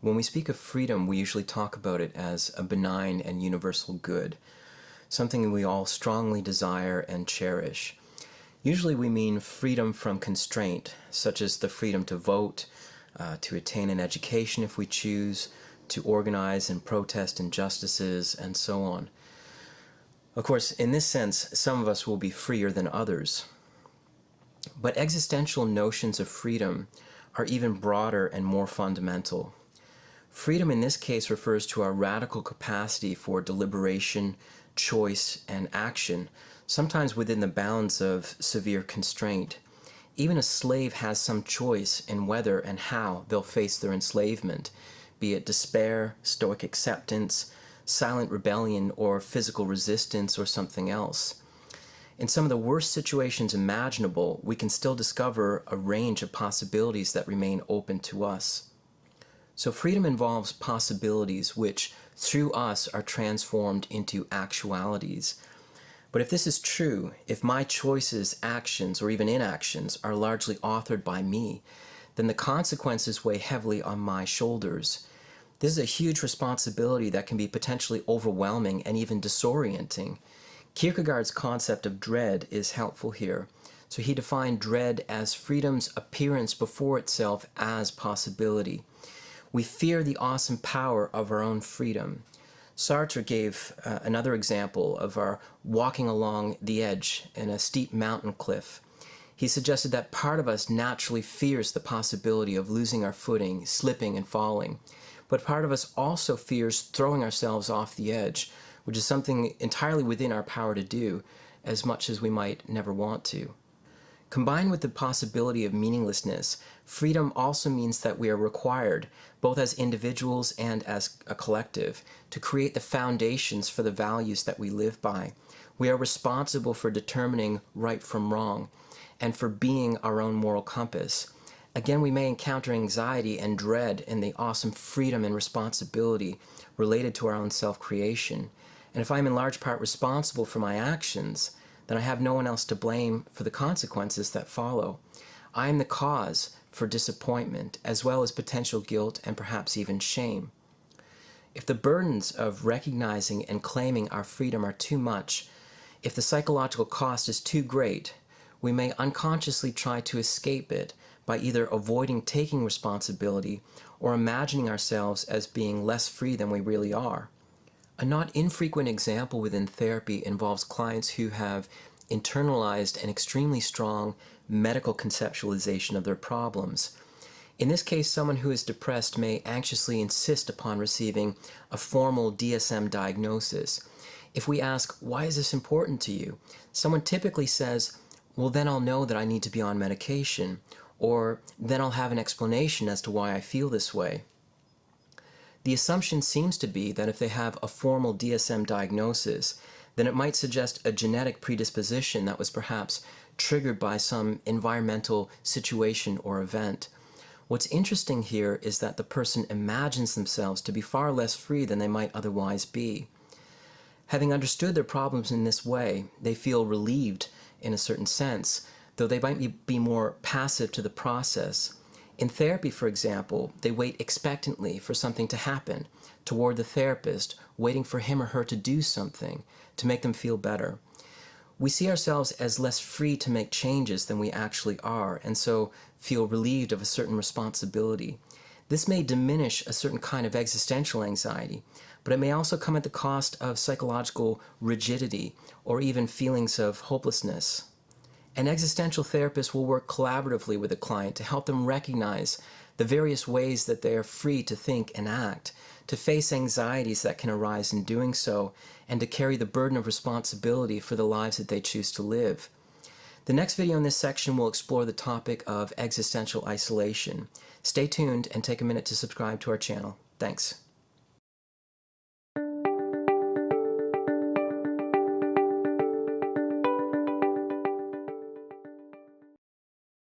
When we speak of freedom, we usually talk about it as a benign and universal good, something we all strongly desire and cherish. Usually we mean freedom from constraint, such as the freedom to vote, to attain an education if we choose, to organize and protest injustices, and so on. Of course, in this sense, some of us will be freer than others. But existential notions of freedom are even broader and more fundamental. Freedom in this case refers to our radical capacity for deliberation, choice, and action, sometimes within the bounds of severe constraint. Even a slave has some choice in whether and how they'll face their enslavement, be it despair, stoic acceptance, silent rebellion, or physical resistance, or something else. In some of the worst situations imaginable, we can still discover a range of possibilities that remain open to us. So freedom involves possibilities which, through us, are transformed into actualities. But if this is true, if my choices, actions, or even inactions are largely authored by me, then the consequences weigh heavily on my shoulders. This is a huge responsibility that can be potentially overwhelming and even disorienting. Kierkegaard's concept of dread is helpful here. So he defined dread as freedom's appearance before itself as possibility. We fear the awesome power of our own freedom. Sartre gave another example of our walking along the edge in a steep mountain cliff. He suggested that part of us naturally fears the possibility of losing our footing, slipping and falling. But part of us also fears throwing ourselves off the edge, which is something entirely within our power to do, as much as we might never want to. Combined with the possibility of meaninglessness, freedom also means that we are required, both as individuals and as a collective, to create the foundations for the values that we live by. We are responsible for determining right from wrong, and for being our own moral compass. Again, we may encounter anxiety and dread in the awesome freedom and responsibility related to our own self-creation. And if I'm in large part responsible for my actions, then I have no one else to blame for the consequences that follow. I am the cause for disappointment, as well as potential guilt and perhaps even shame. If the burdens of recognizing and claiming our freedom are too much, if the psychological cost is too great, we may unconsciously try to escape it by either avoiding taking responsibility or imagining ourselves as being less free than we really are. A not infrequent example within therapy involves clients who have internalized an extremely strong medical conceptualization of their problems. In this case, someone who is depressed may anxiously insist upon receiving a formal DSM diagnosis. If we ask, "Why is this important to you?" someone typically says, "Well, then I'll know that I need to be on medication," or "then I'll have an explanation as to why I feel this way." The assumption seems to be that if they have a formal DSM diagnosis, then it might suggest a genetic predisposition that was perhaps triggered by some environmental situation or event. What's interesting here is that the person imagines themselves to be far less free than they might otherwise be. Having understood their problems in this way, they feel relieved in a certain sense, though they might be more passive to the process. In therapy, for example, they wait expectantly for something to happen toward the therapist, waiting for him or her to do something to make them feel better. We see ourselves as less free to make changes than we actually are, and so feel relieved of a certain responsibility. This may diminish a certain kind of existential anxiety, but it may also come at the cost of psychological rigidity or even feelings of hopelessness. An existential therapist will work collaboratively with a client to help them recognize the various ways that they are free to think and act, to face anxieties that can arise in doing so, and to carry the burden of responsibility for the lives that they choose to live. The next video in this section will explore the topic of existential isolation. Stay tuned and take a minute to subscribe to our channel. Thanks.